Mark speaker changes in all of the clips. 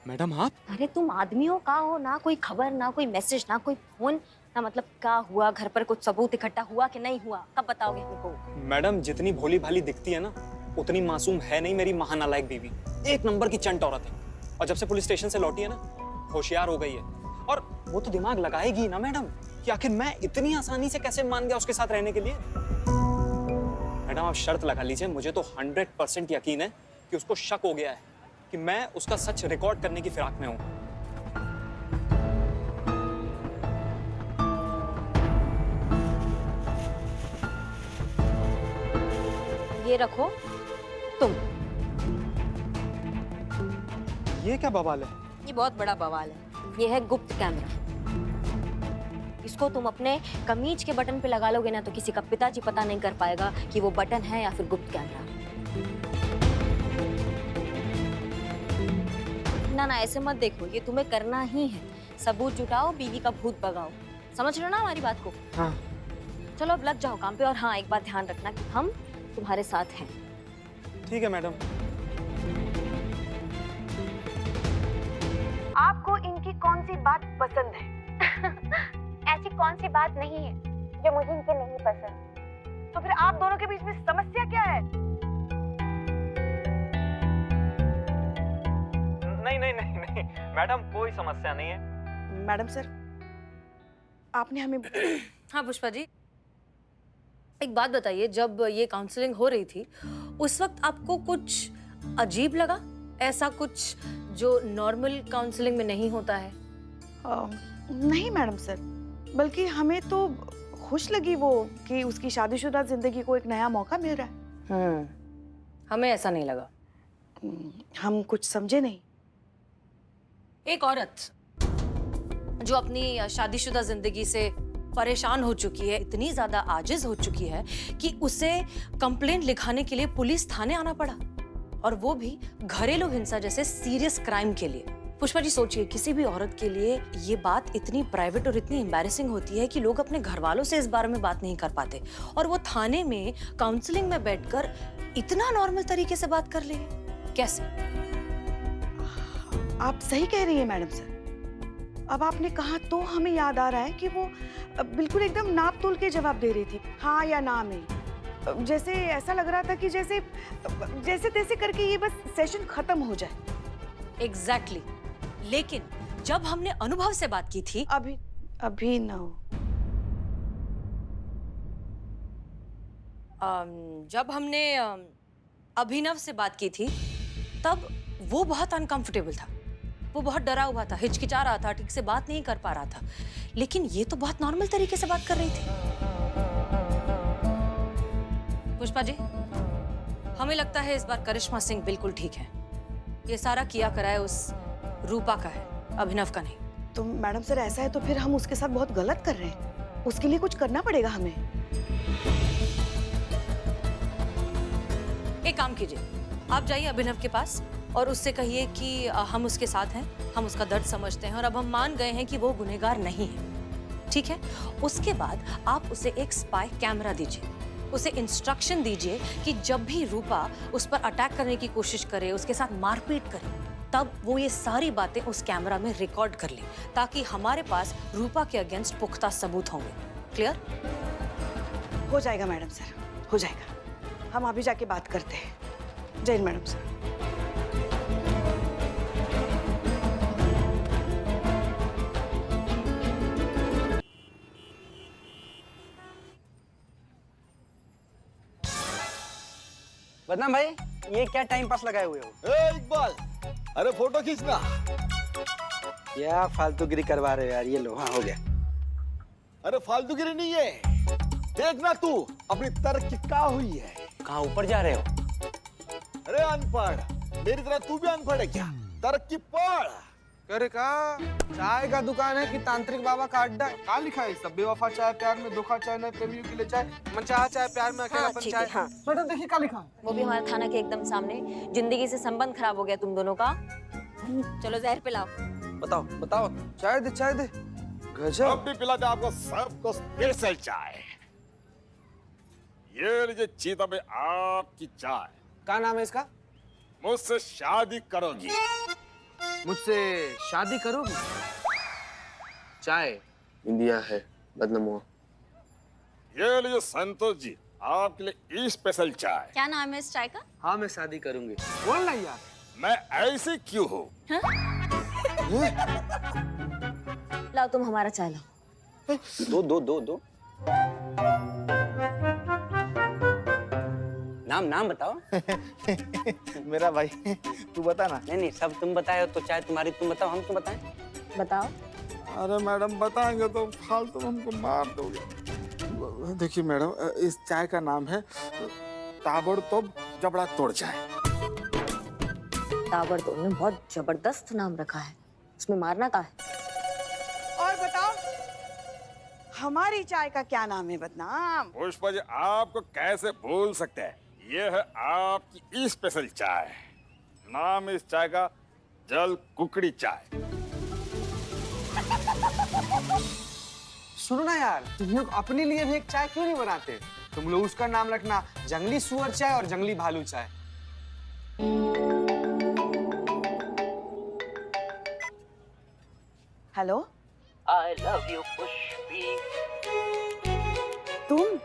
Speaker 1: Madam आप?
Speaker 2: अरे तुम आदमियों का हो ना कोई खबर, ना कोई मैसेज, ना कोई फोन, ना मतलब क्या हुआ, घर पर कुछ सबूत इकट्ठा हुआ कि नहीं हुआ, कब बताओगे हमको?
Speaker 1: मैडम जितनी भोली भाली दिखती है ना, उतनी मासूम है नहीं मेरी महानालायक बीवी। एक नंबर की चंट औरत है। और जब से पुलिस स्टेशन से लौटी है ना, होशियार हो गई है। और वो तो दिमाग लगाएगी ना मैडम, कि आखिर मैं इतनी आसानी से कैसे मान गया उसके साथ रहने के लिए। मैडम आप शर्त लगा लीजिए, मुझे तो 100% यकीन है कि उसको शक हो गया है कि मैं उसका सच रिकॉर्ड करने की फिराक में हूं।
Speaker 2: ये रखो तुम।
Speaker 1: ये क्या बवाल है?
Speaker 2: ये बहुत बड़ा बवाल है। ये है गुप्त कैमरा। इसको तुम अपने कमीज के बटन पे लगा लोगे ना तो किसी का पिताजी पता नहीं कर पाएगा कि वो बटन है या फिर गुप्त कैमरा। ना ना ऐसे मत देखो, ये तुम्हें करना ही है। सबूत जुटाओ, बीवी का भूत भगाओ। समझ रहे हो ना हमारी बात को?
Speaker 1: हाँ।
Speaker 2: चलो अब लग जाओ काम पे। और हाँ, एक बात ध्यान रखना कि हम तुम्हारे साथ हैं।
Speaker 1: ठीक है मैडम।
Speaker 3: आपको इनकी कौन सी बात पसंद है? ऐसी कौन सी बात नहीं है जो मुझे इनके नहीं पसंद? तो फिर आप दोनों के बीच में समस्या क्या है?
Speaker 1: नहीं मैडम, कोई समस्या नहीं है।
Speaker 3: मैडम सर, आपने हमें
Speaker 2: हाँ पुष्पा जी, एक बात बताइए, जब ये काउंसलिंग हो रही थी उस वक्त आपको कुछ अजीब लगा? ऐसा कुछ जो नॉर्मल काउंसलिंग में नहीं होता है?
Speaker 3: नहीं मैडम सर, बल्कि हमें तो खुश लगी वो कि उसकी शादीशुदा जिंदगी को एक नया मौका मिल रहा है।
Speaker 2: हमें ऐसा नहीं लगा।
Speaker 3: हम कुछ समझे नहीं।
Speaker 2: एक औरत जो अपनी शादीशुदा जिंदगी से परेशान हो चुकी है, इतनी ज्यादा आजिज हो चुकी है कि उसे कंप्लेंट लिखाने के लिए पुलिस थाने आना पड़ा, और वो भी घरेलू हिंसा जैसे सीरियस क्राइम के लिए। पुष्पा जी सोचिए, किसी भी औरत के लिए ये बात इतनी प्राइवेट और इतनी एम्बैरेसिंग होती है कि लोग अपने घर वालों से इस बारे में बात नहीं कर पाते, और वो थाने में काउंसलिंग में बैठकर इतना नॉर्मल तरीके से बात कर ले। कैसे?
Speaker 3: आप सही कह रही हैं मैडम सर। अब आपने कहा तो हमें याद आ रहा है कि वो बिल्कुल एकदम नाप तोल के जवाब दे रही थी, हाँ या ना में। जैसे ऐसा लग रहा था कि जैसे तैसे करके ये बस सेशन खत्म हो जाए।
Speaker 2: एग्जैक्टली। लेकिन जब हमने अनुभव से बात की थी,
Speaker 3: अभी ना हो।
Speaker 2: जब हमने अभिनव से बात की थी, तब वो बहुत अनकंफर्टेबल था, वो बहुत डरा हुआ था, हिचकिचा रहा था, ठीक से बात नहीं कर पा रहा था। लेकिन ये तो बहुत नॉर्मल तरीके से बात कर रही थी। पुष्पा जी, हमें लगता है इस बार करिश्मा सिंह बिल्कुल ठीक है। ये सारा किया कराया उस रूपा का है, अभिनव का नहीं।
Speaker 3: तो मैडम सर ऐसा है तो फिर हम उसके साथ बहुत गलत कर रहे हैं। उसके लिए कुछ करना पड़ेगा हमें।
Speaker 2: एक काम कीजिए, आप जाइए अभिनव के पास और उससे कहिए कि हम उसके साथ हैं, हम उसका दर्द समझते हैं और अब हम मान गए हैं कि वो गुनहगार नहीं है। ठीक है? उसके बाद आप उसे एक स्पाई कैमरा दीजिए, उसे इंस्ट्रक्शन दीजिए कि जब भी रूपा उस पर अटैक करने की कोशिश करे, उसके साथ मारपीट करे, तब वो ये सारी बातें उस कैमरा में रिकॉर्ड कर ले, ताकि हमारे पास रूपा के अगेंस्ट पुख्ता सबूत होंगे। क्लियर?
Speaker 3: हो जाएगा मैडम सर, हो जाएगा। हम अभी जाके बात करते हैं। जय हिंद मैडम सर।
Speaker 4: बदनाम भाई, ये क्या टाइम पास लगाए हुए हो?
Speaker 5: इकबाल, अरे फोटो खींचना।
Speaker 4: क्या फालतूगिरी करवा रहे हो यार? ये लो, हाँ हो गया।
Speaker 5: अरे फालतूगिरी नहीं है, देखना तू अपनी तरक्की क्या हुई है।
Speaker 4: कहाँ ऊपर जा रहे हो?
Speaker 5: अरे अनपढ़, मेरी तरह तू भी अनपढ़ है क्या? तरक्की पढ़।
Speaker 6: अरे का चाय का दुकान है कि तांत्रिक बाबा का अड्डा? क्या लिखा है? सब बेवफा चाय प्यार में, धोखा चाय नहीं, प्रेमियों के लिए चाय, मनचाहा चाय प्यार में, अकेलापन
Speaker 2: ठीक
Speaker 6: चाय।
Speaker 2: है, हाँ।
Speaker 6: मैडम देखिए क्या लिखा है।
Speaker 2: वो भी हमारे थाना के एकदम सामने। जिंदगी से संबंध खराब हो गया तुम दोनों का। चलो जहर पिलाओ।
Speaker 4: बताओ बताओ।
Speaker 6: चाय दे, चाय दे।
Speaker 5: अब
Speaker 6: गजब।
Speaker 5: भी पिला दे आपको सबको स्पेशल चाय। ये लीजिए चीता में आपकी चाय।
Speaker 6: क्या नाम है इसका?
Speaker 5: मुझसे शादी करोगी?
Speaker 6: मुझसे शादी करोगी? चाय इंडिया है बदनमो।
Speaker 5: ये लीजिए संतोष जी, आपके लिए स्पेशल चाय।
Speaker 2: क्या नाम है इस चाय का?
Speaker 6: हाँ मैं शादी करूंगी। बोल ना यार।
Speaker 5: मैं ऐसे क्यों हूँ?
Speaker 2: लाओ तुम हमारा चाय लाओ।
Speaker 4: दो दो दो दो। नाम नाम बताओ।
Speaker 7: मेरा भाई तू बता ना।
Speaker 4: नहीं नहीं, सब तुम बताए हो तो चाहे तुम्हारी तुम बताओ, हम क्यों बताएं?
Speaker 2: बताओ।
Speaker 7: अरे मैडम बताएंगे तो फालतू हमको मार दोगे। देखिए मैडम, इस चाय का नाम है ताबड़तोड़ जबड़ा तोड़ चाय।
Speaker 2: ताबड़तोड़ ने बहुत जबरदस्त नाम रखा है, उसमें मारना का है।
Speaker 3: और बताओ हमारी चाय का क्या नाम है बदनाम?
Speaker 5: पुष्पा जी, आपको कैसे भूल सकते हैं? ये है आपकी स्पेशल चाय। नाम इस चाय का जल कुकड़ी चाय।
Speaker 6: सुनो ना यार, तुम लोग अपने लिए भी एक चाय क्यों नहीं बनाते? तुम लोग उसका नाम रखना जंगली सुअर चाय और जंगली भालू चाय।
Speaker 3: Hello,
Speaker 8: I love you, Pushpi.
Speaker 3: तुम?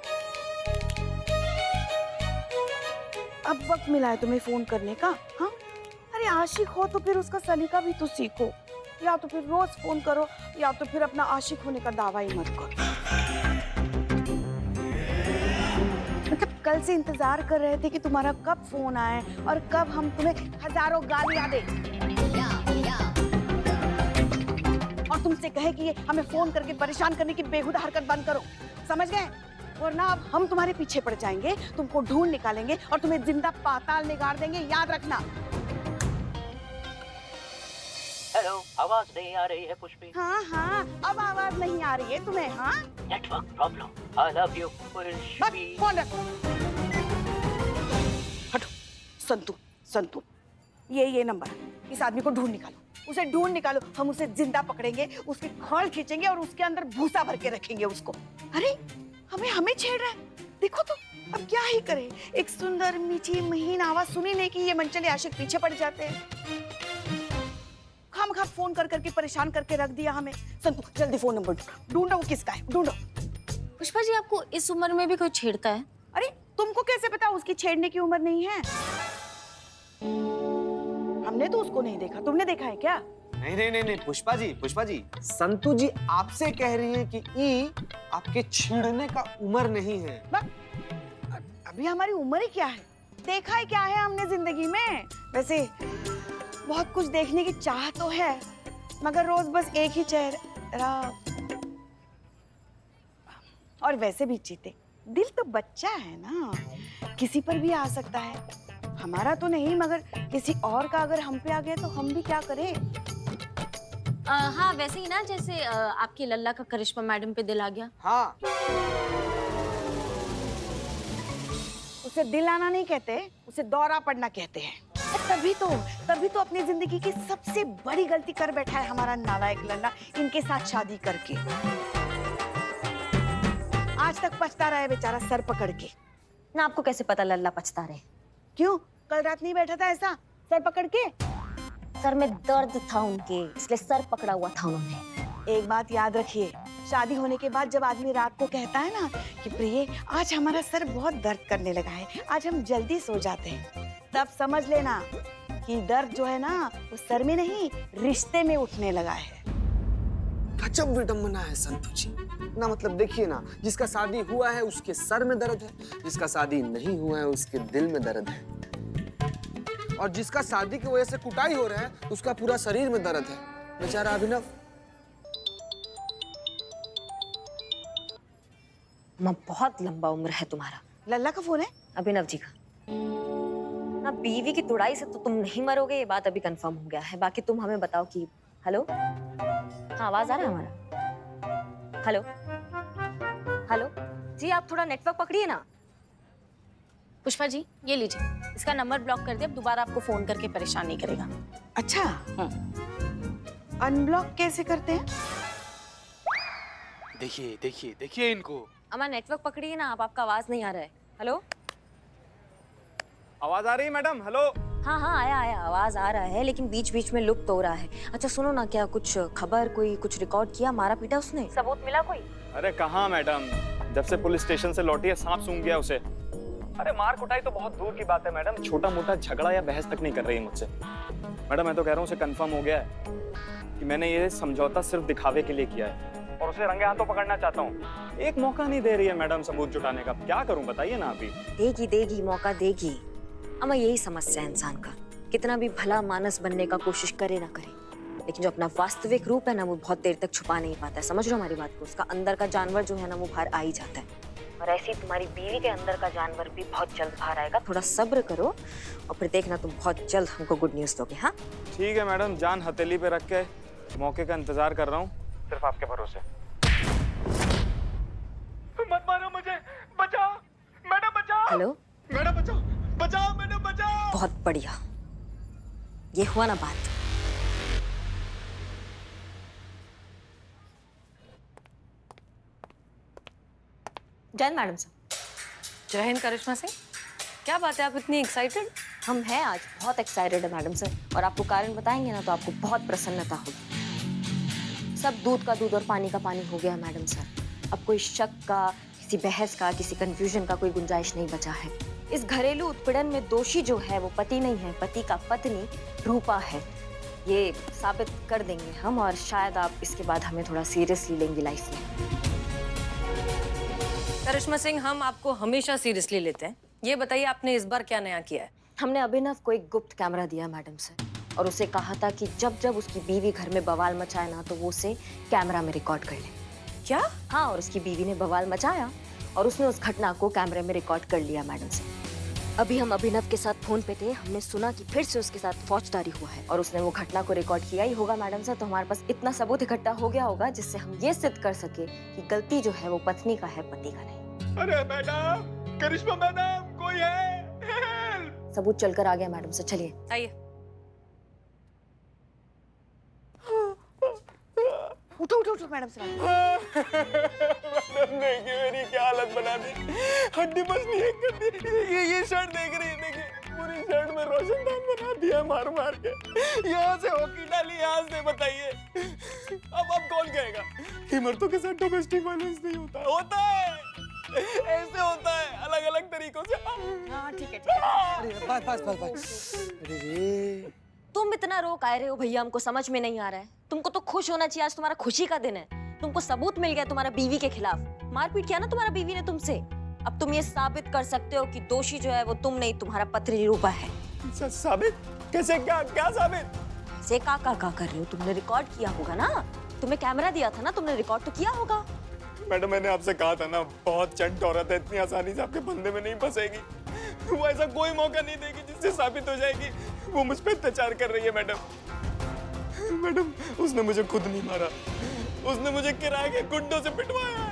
Speaker 3: अब वक्त मिला है तुम्हें फोन करने का? हाँ, अरे आशिक हो तो फिर उसका सलीका भी तो सीखो। या तो फिर रोज फोन करो या तो फिर अपना आशिक होने का दावा ही मत करो। मतलब कल से इंतजार कर रहे थे कि तुम्हारा कब फोन आए और कब हम तुम्हें हजारों गालियां दें और तुमसे कहे कि ये हमें फोन करके परेशान करने की बेहुदा हरकत बंद करो, समझ गए? वरना अब हम तुम्हारे पीछे पड़ जाएंगे, तुमको ढूंढ निकालेंगे और तुम्हें जिंदा पाताल में गाड़ देंगे, याद रखना।
Speaker 8: हेलो, आवाज नहीं आ रही है पुष्पी?
Speaker 3: हाँ हाँ, अब आवाज नहीं आ रही है तुम्हें? हाँ,
Speaker 8: network problem. I love you
Speaker 3: बस
Speaker 8: पुष्पी।
Speaker 3: फोन रखो। हटो, संतू संतू, ये नंबर है। इस आदमी को ढूंढ निकालो, उसे ढूंढ निकालो। हम उसे जिंदा पकड़ेंगे, उसके खोल खींचेंगे और उसके अंदर भूसा भर के रखेंगे उसको। अरे हमें छेड़ रहा है, देखो तो। अब क्या ही करे, एक सुंदर मीठी महीन आवाज सुनी नहीं कि ये मनचले आशिक पीछे पड़ जाते हैं। खामखा फोन कर करके परेशान करके रख दिया हमें। संतू जल्दी फोन नंबर ढूंढो, वो किसका है, ढूंढो।
Speaker 2: पुष्पा जी, आपको इस उम्र में भी कोई छेड़ता है?
Speaker 3: अरे तुमको कैसे पता उसकी छेड़ने की उम्र नहीं है? हमने तो उसको नहीं देखा, तुमने देखा है क्या?
Speaker 6: नहीं पुष्पा जी, संतू जी आपसे कह रही है कि ई आपके छेड़ने का उम्र नहीं है।
Speaker 3: अभी हमारी उम्र ही क्या है, देखा है क्या है हमने जिंदगी में? वैसे बहुत कुछ देखने की चाह तो है, मगर रोज बस एक ही चेहरा। और वैसे भी चीते, दिल तो बच्चा है ना, किसी पर भी आ सकता है। हमारा तो नहीं, मगर किसी और का अगर हम पे आ गया तो हम भी क्या करें?
Speaker 2: हाँ, वैसे ही ना, जैसे आपकी लल्ला का करिश्मा मैडम पे दिल आ गया।
Speaker 6: हाँ,
Speaker 3: उसे दिल आना नहीं कहते, उसे दौरा पड़ना कहते हैं। तभी तो अपनी जिंदगी की सबसे बड़ी गलती कर बैठा है हमारा नालायक लल्ला, इनके साथ शादी करके। आज तक पछता रहा है बेचारा सर पकड़ के।
Speaker 2: ना आपको कैसे पता लल्ला पछता रहे?
Speaker 3: क्यों, कल रात नहीं बैठा था ऐसा सर पकड़ के?
Speaker 2: सर में दर्द था उनके, इसलिए सर पकड़ा हुआ था उन्होंने।
Speaker 3: एक बात याद रखिए, शादी होने के बाद जब आदमी रात को कहता है ना कि प्रिय आज हमारा सर बहुत दर्द करने लगा है, आज हम जल्दी सो जाते हैं, तब समझ लेना कि दर्द जो है ना वो सर में नहीं रिश्ते में उठने लगा है।
Speaker 6: गजब विडंबना है संतू जी ना। मतलब देखिए ना, जिसका शादी हुआ है उसके सर में दर्द है, जिसका शादी नहीं हुआ है उसके दिल में दर्द है, और जिसका शादी की वजह से कुटाई हो रहा है उसका पूरा शरीर में दर्द है। बेचारा अभिनव।
Speaker 2: माँ, बहुत लंबा उम्र है तुम्हारा।
Speaker 3: लल्ला का फोन है?
Speaker 2: अभिनव जी का। ना, बीवी की तुड़ाई से तो तुम नहीं मरोगे, ये बात अभी कंफर्म हो गया है। बाकी तुम हमें बताओ कि हेलो, हाँ आवाज आ रहा है हमारा? हेलो हेलो जी, आप थोड़ा नेटवर्क पकड़िए ना। पुष्पा जी, ये लीजिए, इसका नंबर ब्लॉक कर दिया, अब दोबारा आपको फोन करके परेशान नहीं करेगा।
Speaker 3: अच्छा, अनब्लॉक कैसे करते हैं?
Speaker 6: देखिए इनको।
Speaker 2: अमा नेटवर्क पकड़िए ना आप, आपका आवाज नहीं आ रहा है। हेलो,
Speaker 1: आवाज आ रही है मैडम? हेलो।
Speaker 9: हाँ हाँ आया आया, आवाज आ रहा है, लेकिन बीच बीच में लुप्त हो रहा है। अच्छा सुनो ना, क्या कुछ खबर, कोई कुछ रिकॉर्ड किया, मारा पीटा उसने, सबूत मिला कोई?
Speaker 1: अरे कहाँ मैडम, जब से पुलिस स्टेशन से लौटी है सांप सूंघ गया उसे। अरे मार कुटाई तो बहुत दूर की बात है मैडम, छोटा मोटा झगड़ा या बहस तक नहीं कर रही है मुझसे। मैडम मैं तो कह रहा हूँ उसे कंफर्म हो गया है कि मैंने ये समझौता सिर्फ दिखावे के लिए किया है और उसे रंगे हाथों पकड़ना चाहता हूँ। एक मौका नहीं दे रही है मैडम सबूत जुटाने का, क्या करूँ बताइए ना अभी।
Speaker 9: देगी देगी, मौका देगी। अमा यही समस्या है इंसान का, कितना भी भला मानस बनने का कोशिश करे ना करे, लेकिन जो अपना वास्तविक रूप है ना वो बहुत देर तक छुपा नहीं पाता है। समझ रहे हो हमारी बात को? उसका अंदर का जानवर जो है ना वो बाहर आ ही जाता है। और ऐसे ही तुम्हारी बीवी के अंदर का जानवर भी बहुत जल्द बाहर आएगा। थोड़ा सब्र करो और फिर देखना तुम बहुत जल्द हमको गुड न्यूज दोगे। हाँ
Speaker 1: ठीक है मैडम, जान हथेली पे रख के मौके का इंतजार कर रहा हूँ, सिर्फ आपके भरोसे।
Speaker 10: मत मारो मुझे, बचाओ मैडम, बचाओ
Speaker 9: हेलो
Speaker 10: मैडम, बचाओ बचाओ मैडम, बचाओ।
Speaker 9: बहुत बढ़िया, ये हुआ ना बात। जय हिंद मैडम साहब।
Speaker 2: जय हिंद करिश्मा सिंह, क्या बात है आप इतनी एक्साइटेड?
Speaker 9: हम हैं आज बहुत एक्साइटेड है मैडम सर, और आपको कारण बताएंगे ना तो आपको बहुत प्रसन्नता होगी। सब दूध का दूध और पानी का पानी हो गया मैडम सर। अब कोई शक का, किसी बहस का, किसी कंफ्यूजन का कोई गुंजाइश नहीं बचा है। इस घरेलू उत्पीड़न में दोषी जो है वो पति नहीं है, पति का पत्नी रूपा है। ये साबित कर देंगे हम, और शायद आप इसके बाद हमें थोड़ा सीरियसली लेंगे लाइफ में।
Speaker 2: करिश्मा सिंह, हम आपको हमेशा सीरियसली लेते हैं। ये बताइए आपने इस बार क्या नया किया है?
Speaker 9: हमने अभिनव को एक गुप्त कैमरा दिया मैडम सर, और उसे कहा था कि जब जब उसकी बीवी घर में बवाल मचाए ना तो वो उसे कैमरा में रिकॉर्ड कर ले।
Speaker 2: क्या?
Speaker 9: हाँ, और उसकी बीवी ने बवाल मचाया और उसने उस घटना को कैमरे में रिकॉर्ड कर लिया मैडम सर। अभी हम अभिनव के साथ फोन पे थे, हमने सुना कि फिर से उसके साथ फौजदारी हुआ है और उसने वो घटना को रिकॉर्ड किया ही होगा मैडम सर। तो हमारे पास इतना सबूत इकट्ठा हो गया होगा जिससे हम ये सिद्ध कर सके कि गलती जो है वो पत्नी का है, पति का नहीं।
Speaker 10: अरे मैडम, करिश्मा मैडम, कोई है? हेल्प!
Speaker 9: सबूत चलकर आ गया मैडम सर, चलिए
Speaker 2: आइए।
Speaker 3: उठो उठो उठो मैडम साहब।
Speaker 10: मैडम देखिए मेरी क्या हालत बना दी, हड्डी बसनी एक कर दी। ये शर्ट देख रही है, देखिए पूरी शर्ट में रोशनदान बना दिया मार मार के। यहाँ से हॉकी डाली, यहाँ से, बताइए अब कौन कहेगा कि मर्दों के साथ डोमेस्टिक वायलेंस नहीं होता? होता है, ऐसे होता है, अलग अलग तरीकों से।
Speaker 3: हाँ ठीक है ठीक है।
Speaker 4: अरे बस बस बस बस। अरे रे,
Speaker 9: तुम इतना रो काहे रहे हो भैया? हमको समझ में नहीं आ रहा है। तुमको तो खुश होना चाहिए, आज तुम्हारा खुशी का दिन है। तुमको सबूत मिल गया तुम्हारा बीवी के खिलाफ। मारपीट किया ना तुम्हारा बीवी ने तुमसे। अब तुम ये साबित कर सकते हो कि दोषी जो है वो तुम नहीं, तुम्हारा पत्नी रूपा है।
Speaker 10: साबित कैसे? क्या साबित?
Speaker 9: से का कर रहे हो? तुमने रिकॉर्ड किया होगा ना, तुम्हें कैमरा दिया था ना, तुमने रिकॉर्ड तो किया होगा।
Speaker 10: मैडम मैंने आपसे कहा था ना, बहुत चंट औरत है, इतनी आसानी से आपके फंदे में नहीं फंसेगी। वो ऐसा कोई मौका नहीं देगी जिससे साबित हो जाएगी वो मुझ पे अत्याचार कर रही है। मैडम उसने मुझे खुद नहीं मारा, उसने मुझे किराए के गुंडों से पिटवाया है।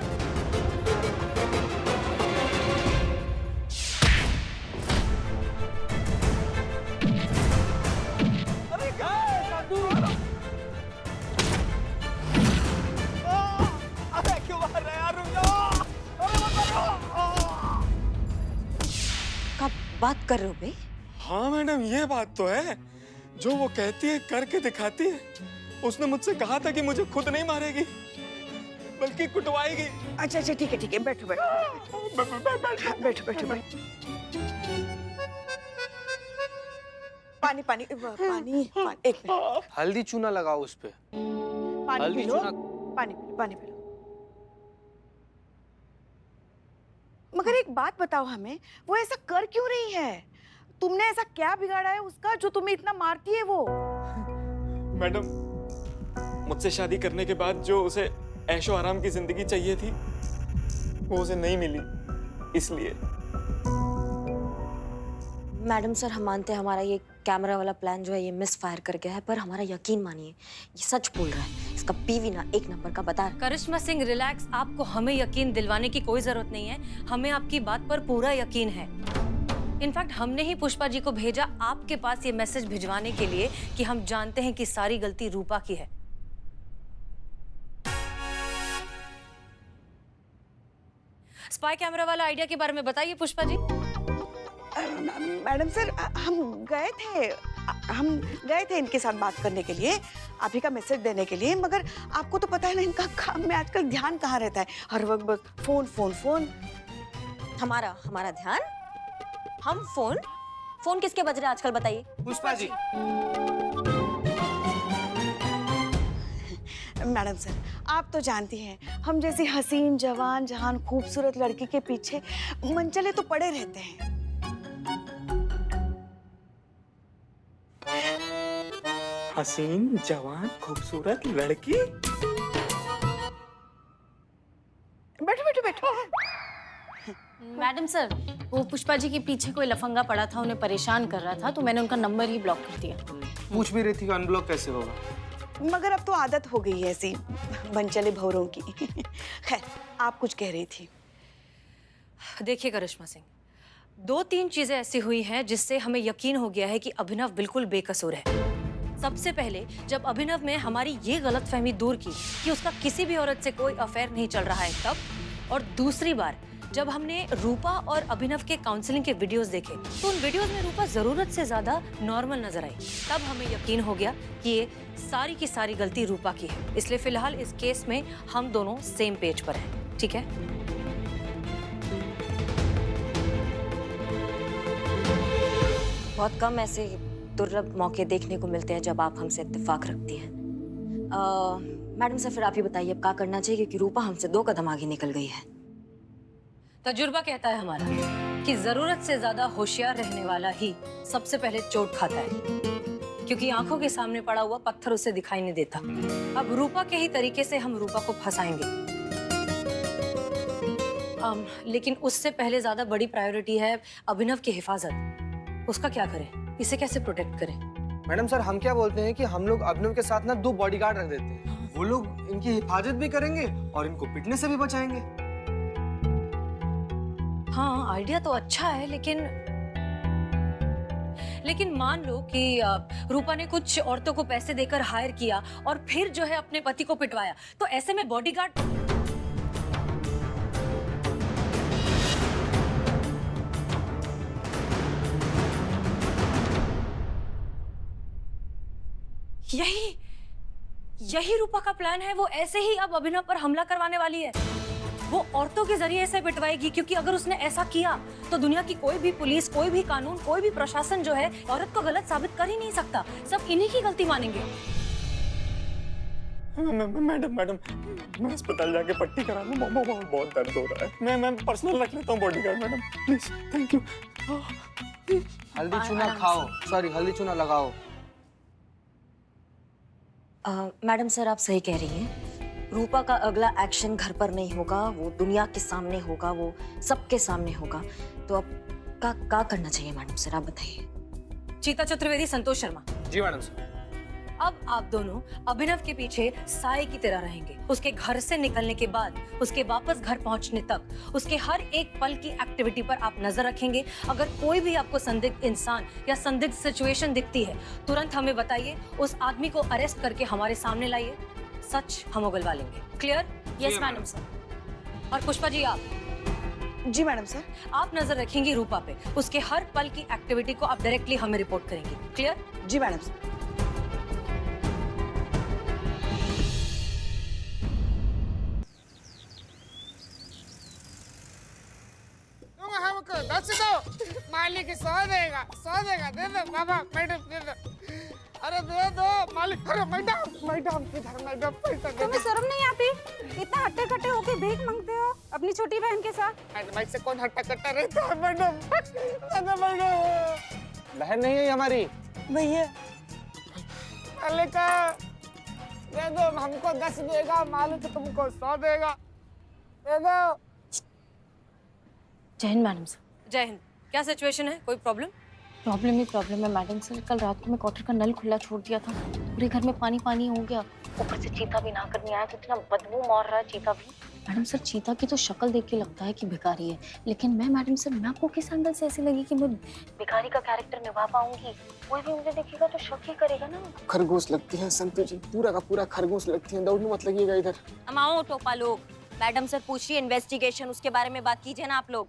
Speaker 10: अरे क्या है साधु? अरे क्यों मार रहे यार, रुक जाओ। अरे मत मारो।
Speaker 9: कब बात कर रहे हो बे?
Speaker 10: हाँ मैडम, ये बात तो है, जो वो कहती है करके दिखाती है। उसने मुझसे कहा था कि मुझे खुद नहीं मारेगी बल्कि कुटवाएगी।
Speaker 3: अच्छा अच्छा ठीक है बैठो बैठो बैठो बैठो। पानी पानी पानी पानी, एक मिनट।
Speaker 4: हल्दी चूना लगाओ उस पे।
Speaker 3: पानी
Speaker 4: हल्दी
Speaker 3: पी लो,
Speaker 4: चूना।
Speaker 3: पानी पी लो। मगर एक बात बताओ हमें, वो ऐसा कर क्यों रही है? तुमने ऐसा क्या बिगाड़ा है उसका जो तुम्हें इतना मारती है वो?
Speaker 1: मैडम मुझसे शादी करने के बाद जो उसे ऐशो आराम की जिंदगी चाहिए थी वो उसे नहीं मिली, इसलिए।
Speaker 9: मैडम सर, हम मानते हैं हमारा ये कैमरा वाला प्लान जो है ये मिस फायर कर गया है, पर हमारा यकीन मानिए ये सच बोल रहा है। इसका बीवी ना एक नंबर का बता।
Speaker 2: करिश्मा सिंह रिलैक्स, आपको हमें यकीन दिलवाने की कोई जरूरत नहीं है। हमें आपकी बात पर पूरा यकीन है। इनफैक्ट हमने ही पुष्पा जी को भेजा आपके पास ये मैसेज भिजवाने के लिए कि हम जानते हैं कि सारी गलती रूपा की है। स्पाई कैमरा वाला आइडिया के बारे में बताइए पुष्पा जी।
Speaker 3: मैडम सर, हम गए थे इनके साथ बात करने के लिए, आप ही का मैसेज देने के लिए, मगर आपको तो पता है ना इनका काम में आजकल ध्यान कहाँ रहता है, हर वक्त बस फोन फोन फोन।
Speaker 9: हमारा ध्यान? हम फोन किसके बज रहे हैं आजकल, बताइए।
Speaker 6: पुष्पा जी।
Speaker 3: मैडम सर, आप तो जानती हैं हम जैसी हसीन जवान जहान खूबसूरत लड़की के पीछे मनचले तो पड़े रहते हैं।
Speaker 10: हसीन जवान खूबसूरत लड़की।
Speaker 3: बैठो बैठो बैठो।
Speaker 2: मैडम सर, वो पुष्पा जी के पीछे कोई लफंगा पड़ा था, उन्हें परेशान कर रहा था, तो मैंने उनका नंबर ही ब्लॉक कर दिया।
Speaker 6: पूछ भी रही थी कि अनब्लॉक कैसे होगा।
Speaker 3: मगर अब तो आदत हो गई है ऐसी मनचले भौरों की। खैर, आप कुछ कह रही थी।
Speaker 2: देखिए करिश्मा सिंह, 2-3 चीजें ऐसी हुई हैं जिससे हमें यकीन हो गया है कि अभिनव बिल्कुल बेकसूर है। सबसे पहले, जब अभिनव ने हमारी ये गलतफहमी दूर की कि उसका किसी भी औरत से कोई अफेयर नहीं चल रहा है तब, और दूसरी बार जब हमने रूपा और अभिनव के काउंसलिंग के वीडियोस देखे तो उन वीडियोस में रूपा जरूरत से ज्यादा नॉर्मल नजर आई। तब हमें यकीन हो गया कि ये सारी की सारी गलती रूपा की है। इसलिए फिलहाल इस केस में हम दोनों सेम पेज पर हैं, ठीक है?
Speaker 9: बहुत कम ऐसे दुर्लभ मौके देखने को मिलते हैं जब आप हमसे इत्तेफाक रखती हैं। मैडम सर, फिर आप ही बताइए अब क्या करना चाहिए, क्योंकि रूपा हमसे 2 कदम आगे निकल गई है।
Speaker 2: तजुर्बा कहता है हमारा कि जरूरत से ज्यादा होशियार रहने वाला ही सबसे पहले चोट खाता है, क्योंकि आंखों के सामने पड़ा हुआ पत्थर उसे दिखाई नहीं देता। अब रूपा के ही तरीके से हम रूपा को फंसाएंगे। लेकिन उससे पहले ज्यादा बड़ी प्रायोरिटी है अभिनव की हिफाजत। उसका क्या करें, इसे कैसे प्रोटेक्ट करें?
Speaker 6: मैडम सर, हम क्या बोलते हैं कि हम लोग अभिनव के साथ ना 2 बॉडीगार्ड रख देते हैं। वो लोग इनकी हिफाजत भी करेंगे और इनको पिटने से भी बचाएंगे।
Speaker 2: हाँ, आइडिया तो अच्छा है, लेकिन मान लो कि रूपा ने कुछ औरतों को पैसे देकर हायर किया और फिर जो है अपने पति को पिटवाया, तो ऐसे में बॉडीगार्ड यही रूपा का प्लान है। वो ऐसे ही अब अभिनव पर हमला करवाने वाली है। वो औरतों के जरिए ऐसे पिटवाएगी, क्योंकि अगर उसने ऐसा किया तो दुनिया की कोई भी पुलिस, कोई भी कानून, कोई भी प्रशासन जो है औरत को गलत साबित कर ही नहीं सकता। सब इन्हीं की गलती मानेंगे।
Speaker 10: मैडम, मैं अस्पताल जाके पट्टी करा लूं, बहुत दर्द हो रहा है। मैं पर्सनल रख लेता हूँ bodyguard. Madam please, thank you.
Speaker 6: हल्दी चूना खाओ, सॉरी हल्दी चूना लगाओ।
Speaker 9: मैडम सर, आप सही कह रही हैं। रूपा का अगला एक्शन घर पर नहीं होगा, वो दुनिया के सामने होगा, वो सबके सामने होगा। तो अब क्या करना चाहिए मैडम सर, आप बताइए।
Speaker 2: चीता चतुर्वेदी, संतोष शर्मा।
Speaker 6: जी मैडम सर।
Speaker 2: अब आप दोनों अभिनव के पीछे साए की तरह रहेंगे। उसके घर से निकलने के बाद उसके वापस घर पहुंचने तक उसके हर एक पल की एक्टिविटी पर आप नजर रखेंगे। अगर कोई भी आपको संदिग्ध इंसान या संदिग्ध सिचुएशन दिखती है, तुरंत हमें बताइए। उस आदमी को अरेस्ट करके हमारे सामने लाइए। सच हम उगलवा लेंगे। क्लियर?
Speaker 9: Yes madam sir.
Speaker 2: और पुष्पा जी, आप?
Speaker 3: जी मैडम सर।
Speaker 2: आप नजर रखेंगी रूपा पे। उसके हर पल की एक्टिविटी को आप डायरेक्टली हमें रिपोर्ट करेंगी। क्लियर?
Speaker 3: जी मैडम सर।
Speaker 10: हमको 10 दो, मालिक 100 देगा, 100 देगा। दे दो बाबा, मैडम दे दो। अरे दे दो मालिक। अरे मैडम किधर, मैडम पैसा दे।
Speaker 11: तुम्हें शर्म नहीं आती? इतना हट्टे कट्टे होके भीख मांगते हो अपनी छोटी बहन के साथ।
Speaker 10: मैडम से कौन हट्टा कट्टा रहता है मैडम?
Speaker 6: बहन नहीं है हमारी।
Speaker 3: भैया
Speaker 10: मालिक दे दो, हमको 10 देगा, मालिक तुमको 100 देगा। दे दो।
Speaker 9: जय हिंद मैडम सर।
Speaker 2: जय हिंद। क्या सिचुएशन है? कोई प्रॉब्लम?
Speaker 9: प्रॉब्लम ही प्रॉब्लम है मैडम सर। कल रात को मैं क्वार्टर का नल खुला छोड़ दिया था, पूरे घर में पानी पानी हो गया। ऊपर से चीता भी ना करने आया तो इतना बदबू मार रहा है चीता भी। मैडम सर, चीता की तो शक्ल देख के लगता है कि भिखारी है, लेकिन मैं मैडम सर, मैं आपको किस एंगल से ऐसी लगी कि मैं भिखारी का कैरेक्टर निभा पाऊंगी? कोई भी मुझे देखेगा तो शक ही करेगा ना।
Speaker 6: खरगोश लगती है संतु जी, पूरा का पूरा खरगोश लगती है। दौड़ने मत लगिएगा इधर।
Speaker 9: अमाओ टोपा लोग। मैडम सर पूछ रही है इन्वेस्टिगेशन, उसके बारे में बात कीजिए ना आप लोग।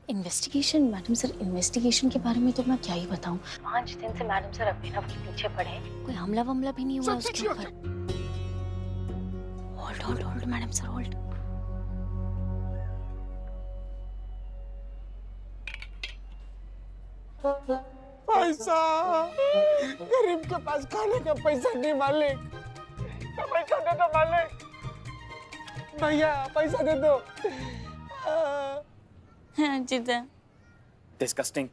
Speaker 9: इन्वेस्टिगेशन मैडम सर, इन्वेस्टिगेशन के बारे में तो मैं क्या ही बताऊं। 5 दिन से मैडम सर अभिनव के पीछे पड़े हैं, कोई हमला वमला भी नहीं हुआ उसके ऊपर। Hold hold hold madam sir, hold.
Speaker 10: पैसा, गरीब के पास खाने का पैसा नहीं मालिक, तो पैसा दे दो मालिक, भैया पैसा दे दो।
Speaker 9: हाँ जीजा।
Speaker 1: डिस्गस्टिंग।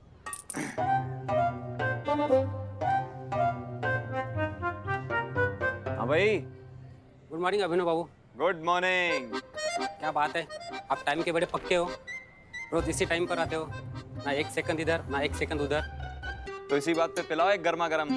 Speaker 1: हाँ भाई।
Speaker 12: Good morning Abhinav babu.
Speaker 1: Good morning.
Speaker 12: क्या बात है, आप टाइम के बड़े पक्के हो, रोज इसी टाइम पर आते हो, ना 1 सेकंड इधर ना 1 सेकंड उधर।
Speaker 1: तो इसी बात पे पिलाओ एक गर्मा गर्म।